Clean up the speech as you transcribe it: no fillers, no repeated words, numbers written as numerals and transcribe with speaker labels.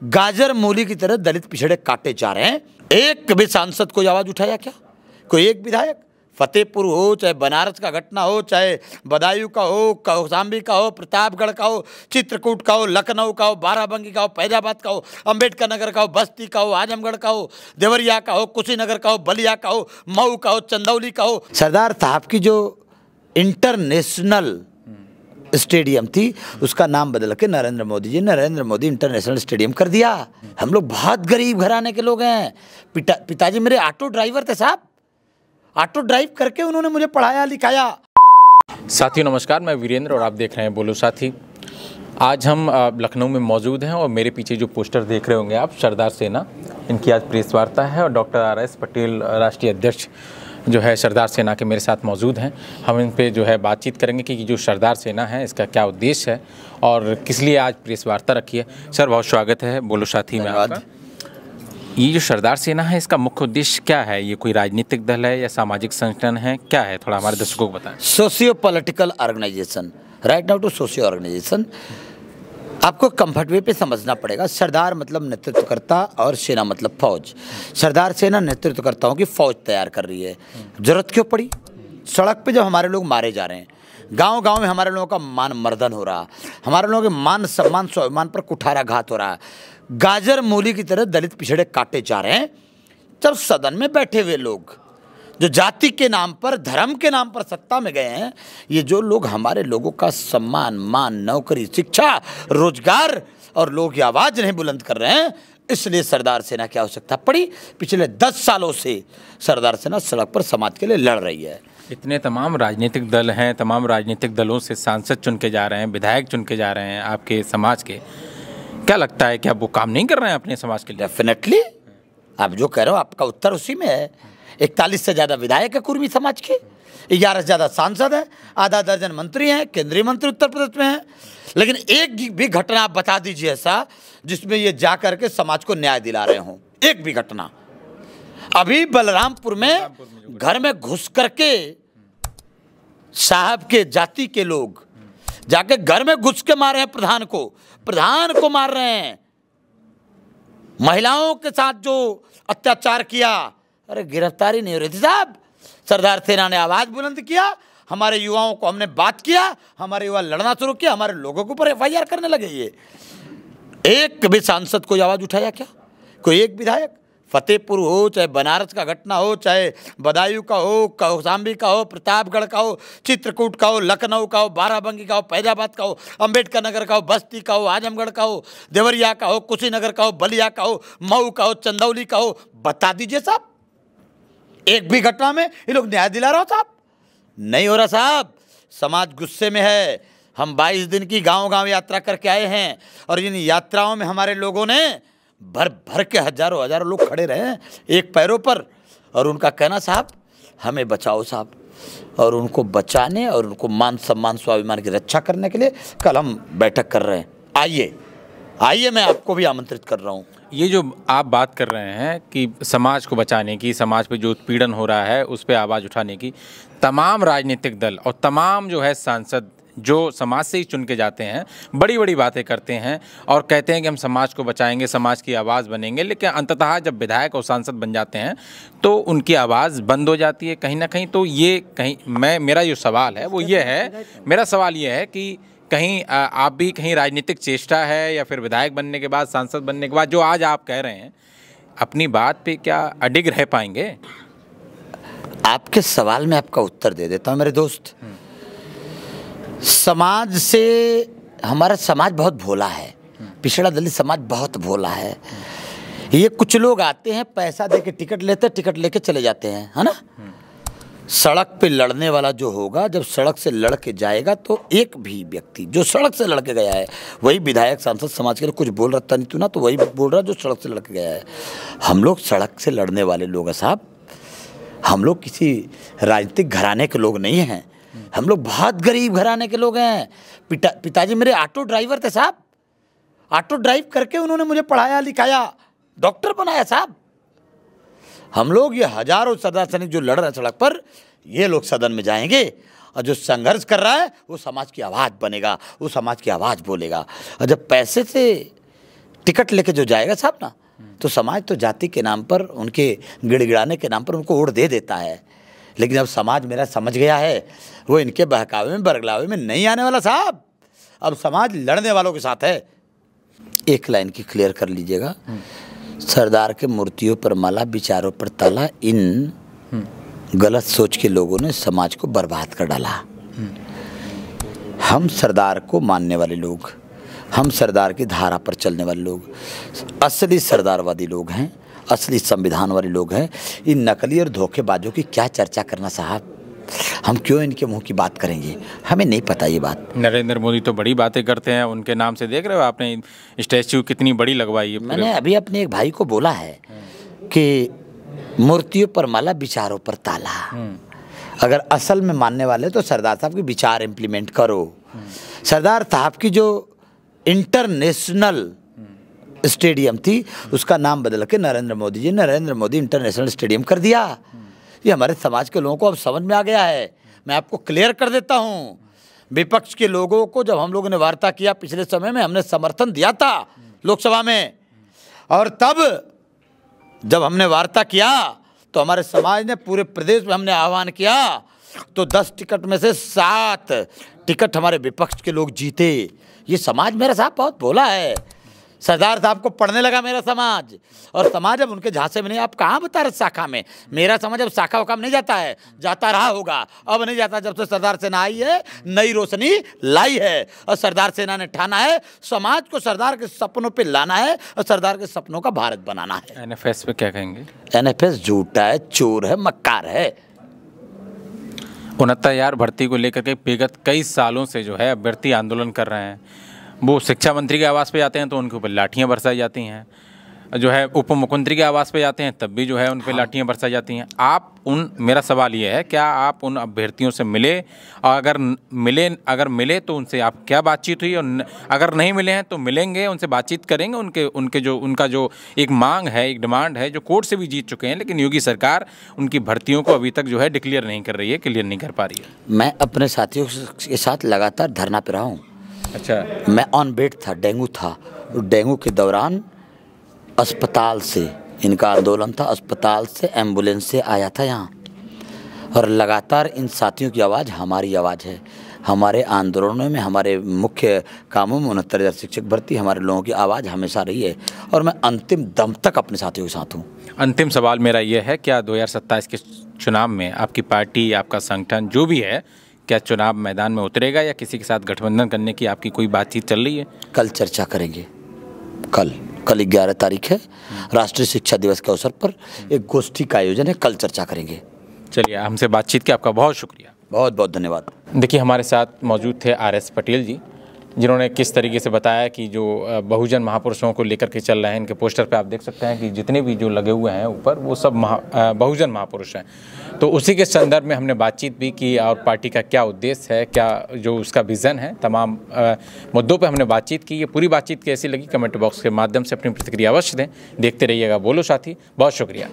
Speaker 1: गाजर मूली की तरह दलित पिछड़े काटे जा रहे हैं। एक भी सांसद कोई आवाज उठाया क्या? कोई एक विधायक? फतेहपुर हो, चाहे बनारस का घटना हो, चाहे बदायूं का हो, कौशाम्बी का हो, प्रतापगढ़ का हो, चित्रकूट का हो, लखनऊ का हो, बाराबंकी का हो, फैजाबाद का हो, अंबेडकर नगर का हो, बस्ती का हो, आजमगढ़ का हो, देवरिया का हो, कुशीनगर का हो, बलिया का हो, मऊ का हो, चंदौली का हो। सरदार साहब की जो इंटरनेशनल स्टेडियम थी उसका नाम बदल के नरेंद्र मोदी इंटरनेशनल स्टेडियम कर दिया। हम लोग बहुत गरीब घराने के लोग हैं। पिताजी मेरे ऑटो ड्राइवर थे साहब, ऑटो ड्राइव करके उन्होंने मुझे पढ़ाया लिखाया।
Speaker 2: साथियों नमस्कार, मैं वीरेंद्र और आप देख रहे हैं बोलो साथी। आज हम लखनऊ में मौजूद हैं और मेरे पीछे जो पोस्टर देख रहे होंगे आप, सरदार सेना, इनकी आज प्रेस वार्ता है और डॉक्टर RS पटेल राष्ट्रीय अध्यक्ष जो है सरदार सेना के मेरे साथ मौजूद हैं। हम इन पे जो है बातचीत करेंगे कि जो सरदार सेना है इसका क्या उद्देश्य है और किस लिए आज प्रेस वार्ता रखी है। सर बहुत स्वागत है बोलो साथी में आपका। ये जो सरदार सेना है इसका मुख्य उद्देश्य क्या है? ये कोई राजनीतिक दल है या सामाजिक संगठन है, क्या है? थोड़ा हमारे दर्शकों को बताएं।
Speaker 1: Socio political organisation, right now to socio organisation. आपको कंफर्ट वे पे समझना पड़ेगा। सरदार मतलब नेतृत्वकर्ता और सेना मतलब फौज। सरदार सेना नेतृत्वकर्ताओं की फौज तैयार कर रही है। जरूरत क्यों पड़ी? सड़क पे जब हमारे लोग मारे जा रहे हैं, गांव-गांव में हमारे लोगों का मान मर्दन हो रहा, हमारे लोगों के मान सम्मान स्वाभिमान पर कुठाराघात हो रहा है, गाजर मूली की तरह दलित पिछड़े काटे जा रहे हैं, जब सदन में बैठे हुए लोग जो जाति के नाम पर, धर्म के नाम पर सत्ता में गए हैं, ये जो लोग हमारे लोगों का सम्मान, मान, नौकरी, शिक्षा, रोजगार और लोगों की आवाज़ नहीं बुलंद कर रहे हैं, इसलिए सरदार सेना की आवश्यकता पड़ी। पिछले 10 सालों से सरदार सेना सड़क पर समाज के लिए लड़ रही है।
Speaker 2: इतने तमाम राजनीतिक दल हैं, तमाम राजनीतिक दलों से सांसद चुन के जा रहे हैं, विधायक चुन के जा रहे हैं आपके समाज के, क्या लगता है कि आप वो काम नहीं कर रहे हैं अपने समाज के लिए?
Speaker 1: डेफिनेटली आप जो कह रहे हो आपका उत्तर उसी में है। 41 से ज़्यादा विधायक है कुर्मी समाज के, 11 से ज़्यादा सांसद हैं, आधा दर्जन मंत्री हैं, केंद्रीय मंत्री उत्तर प्रदेश में हैं, लेकिन एक भी घटना आप बता दीजिए ऐसा जिसमें ये जा करके समाज को न्याय दिला रहे हों। एक भी घटना। अभी बलरामपुर में घर में घुस करके साहब के जाति के लोग जाके घर में घुस के मारे हैं प्रधान को मार रहे हैं। महिलाओं के साथ जो अत्याचार किया, अरे गिरफ्तारी नहीं हो रही थी साहब। सरदार सेना ने आवाज बुलंद किया, हमारे युवाओं को हमने बात किया, हमारे युवा लड़ना शुरू किया, हमारे लोगों के ऊपर FIR करने लगे। ये एक भी सांसद कोई आवाज उठाया क्या? कोई एक विधायक? फतेहपुर हो, चाहे बनारस का घटना हो, चाहे बदायूं का हो, कौशाम्बी का हो, प्रतापगढ़ का हो, चित्रकूट का हो, लखनऊ का हो, बाराबंकी का हो, फैजाबाद का हो, अंबेडकर नगर का हो, बस्ती का हो, आजमगढ़ का हो, देवरिया का हो, कुशीनगर का हो, बलिया का हो, मऊ का हो, चंदौली का हो, बता दीजिए साहब। एक भी घटना में ये लोग न्याय दिला रहा हो साहब? नहीं हो रहा साहब। समाज गुस्से में है। हम 22 दिन की गांव-गांव यात्रा करके आए हैं और इन यात्राओं में हमारे लोगों ने भर भर के हजारों लोग खड़े रहे हैं एक पैरों पर, और उनका कहना साहब हमें बचाओ साहब, और उनको बचाने और उनको मान सम्मान स्वाभिमान की रक्षा करने के लिए कल हम बैठक कर रहे हैं। आइए मैं आपको भी आमंत्रित कर रहा हूँ।
Speaker 2: ये जो आप बात कर रहे हैं कि समाज को बचाने की, समाज पे जो उत्पीड़न हो रहा है उस पर आवाज़ उठाने की, तमाम राजनीतिक दल और तमाम जो है सांसद जो समाज से ही चुन के जाते हैं, बड़ी बड़ी बातें करते हैं और कहते हैं कि हम समाज को बचाएंगे, समाज की आवाज़ बनेंगे, लेकिन अंततः जब विधायक और सांसद बन जाते हैं तो उनकी आवाज़ बंद हो जाती है कहीं ना कहीं। तो ये कहीं मेरा जो सवाल है वो ये है, मेरा सवाल ये है कि कहीं आप भी कहीं राजनीतिक चेष्टा है या फिर विधायक बनने के बाद, सांसद बनने के बाद जो आज आप कह रहे हैं, अपनी बात पे क्या अडिग रह पाएंगे?
Speaker 1: आपके सवाल में आपका उत्तर दे देता हूँ मेरे दोस्त। समाज से, हमारा समाज बहुत भोला है, पिछड़ा दलित समाज बहुत भोला है। ये कुछ लोग आते हैं, पैसा दे के टिकट लेते, टिकट लेके चले जाते हैं, है ना। सड़क पे लड़ने वाला जो होगा, जब सड़क से लड़ के जाएगा तो एक भी व्यक्ति जो सड़क से लड़ के गया है, वही विधायक सांसद समाज के लिए कुछ बोल रहा था नहीं तू ना, तो वही बोल रहा जो सड़क से लड़ के गया है। हम लोग सड़क से लड़ने वाले लोग हैं साहब। हम लोग किसी राजनीतिक घराने के लोग नहीं हैं। हम लोग बहुत गरीब घराने के लोग हैं। पिताजी मेरे ऑटो ड्राइवर थे साहब। ऑटो ड्राइव करके उन्होंने मुझे पढ़ाया लिखाया, डॉक्टर बनाया साहब। हम लोग ये हजारों सरदार सैनिक जो लड़ रहे हैं सड़क पर, ये लोग सदन में जाएंगे और जो संघर्ष कर रहा है वो समाज की आवाज़ बनेगा, वो समाज की आवाज़ बोलेगा। और जब पैसे से टिकट लेके जो जाएगा साहब ना, तो समाज तो जाति के नाम पर, उनके गिड़गिड़ाने के नाम पर उनको वोट दे देता है। लेकिन अब समाज मेरा समझ गया है, वो इनके बहकावे में बरगलावे में नहीं आने वाला साहब। अब समाज लड़ने वालों के साथ है। एक लाइन की क्लियर कर लीजिएगा, सरदार के मूर्तियों पर माला, विचारों पर ताला, इन गलत सोच के लोगों ने समाज को बर्बाद कर डाला। हम सरदार को मानने वाले लोग, हम सरदार की धारा पर चलने वाले लोग असली सरदारवादी लोग हैं, असली संविधान वाले लोग हैं। इन नकली और धोखेबाजों की क्या चर्चा करना साहब, हम क्यों इनके मुंह की बात करेंगे, हमें नहीं पता ये बात।
Speaker 2: नरेंद्र मोदी तो बड़ी बातें करते हैं, उनके नाम से देख रहे हो आपने स्टैच्यू कितनी बड़ी लगवाई है।
Speaker 1: मैंने अभी अपने एक भाई को बोला है कि मूर्तियों पर माला, विचारों पर ताला। अगर असल में मानने वाले तो सरदार साहब के विचार इम्प्लीमेंट करो। सरदार साहब की जो इंटरनेशनल स्टेडियम थी उसका नाम बदल के नरेंद्र मोदी इंटरनेशनल स्टेडियम कर दिया। ये हमारे समाज के लोगों को अब समझ में आ गया है। मैं आपको क्लियर कर देता हूँ, विपक्ष के लोगों को जब हम लोगों ने वार्ता किया पिछले समय में, हमने समर्थन दिया था लोकसभा में, और तब जब हमने वार्ता किया तो हमारे समाज ने पूरे प्रदेश में हमने आह्वान किया तो 10 टिकट में से 7 टिकट हमारे विपक्ष के लोग जीते। ये समाज मेरा साहब बहुत भोला है। सरदार साहब को पढ़ने लगा मेरा समाज, और समाज अब उनके झांसे में नहीं। आप कहाँ बता रहे शाखा में, मेरा समाज अब शाखा वखा में नहीं जाता है, जाता रहा होगा, अब नहीं जाता। जब से सरदार सेना आई है, नई रोशनी लाई है, और सरदार सेना ने ठाना है समाज को सरदार के सपनों पे लाना है और सरदार के सपनों का भारत बनाना है।
Speaker 2: एनएफएस पे क्या कहेंगे?
Speaker 1: एनएफएस झूठा है, चोर है, मक्कार है।
Speaker 2: 69,000 भर्ती को लेकर के विगत कई सालों से जो है अभ्यर्थी आंदोलन कर रहे हैं। वो शिक्षा मंत्री के आवास पे जाते हैं तो उनके ऊपर लाठियां बरसाई जाती हैं, जो है उप मुख्यमंत्री के आवास पे जाते हैं तब भी जो है उन पे लाठियां बरसाई जाती हैं। मेरा सवाल ये है, क्या आप उन अभ्यर्थियों से मिले, और अगर मिले तो उनसे आप क्या बातचीत हुई, और अगर नहीं मिले हैं तो मिलेंगे, उनसे बातचीत करेंगे? उनका जो एक मांग है, एक डिमांड है जो कोर्ट से भी जीत चुके हैं, लेकिन योगी सरकार उनकी भर्तियों को अभी तक जो है डिक्लेयर नहीं कर रही है, क्लियर नहीं कर पा रही है।
Speaker 1: मैं अपने साथियों के साथ लगातार धरना पे रहा हूँ।
Speaker 2: अच्छा,
Speaker 1: मैं ऑन बेड था, डेंगू था, डेंगू के दौरान अस्पताल से इनका आंदोलन था, अस्पताल से एम्बुलेंस से आया था यहाँ, और लगातार इन साथियों की आवाज़ हमारी आवाज़ है। हमारे आंदोलनों में, हमारे मुख्य कामों में 69,000 शिक्षक भर्ती, हमारे लोगों की आवाज़ हमेशा रही है, और मैं अंतिम दम तक अपने साथियों के साथ हूँ।
Speaker 2: अंतिम सवाल मेरा ये है, क्या 2027 के चुनाव में आपकी पार्टी, आपका संगठन जो भी है, क्या चुनाव मैदान में उतरेगा या किसी के साथ गठबंधन करने की आपकी कोई बातचीत चल रही है?
Speaker 1: कल चर्चा करेंगे। कल 11 तारीख है, राष्ट्रीय शिक्षा दिवस के अवसर पर एक गोष्ठी का आयोजन है, कल चर्चा करेंगे।
Speaker 2: चलिए, हमसे बातचीत की आपका बहुत शुक्रिया।
Speaker 1: बहुत बहुत धन्यवाद।
Speaker 2: देखिए, हमारे साथ मौजूद थे RS पटेल जी, जिन्होंने किस तरीके से बताया कि जो बहुजन महापुरुषों को लेकर के चल रहे हैं। इनके पोस्टर पे आप देख सकते हैं कि जितने भी जो लगे हुए हैं ऊपर, वो सब बहुजन महापुरुष हैं। तो उसी के संदर्भ में हमने बातचीत भी की, और पार्टी का क्या उद्देश्य है, क्या जो उसका विज़न है, तमाम मुद्दों पे हमने बातचीत की। ये पूरी बातचीत कैसी लगी, कमेंट बॉक्स के माध्यम से अपनी प्रतिक्रिया अवश्य दें। देखते रहिएगा बोलो साथी। बहुत शुक्रिया।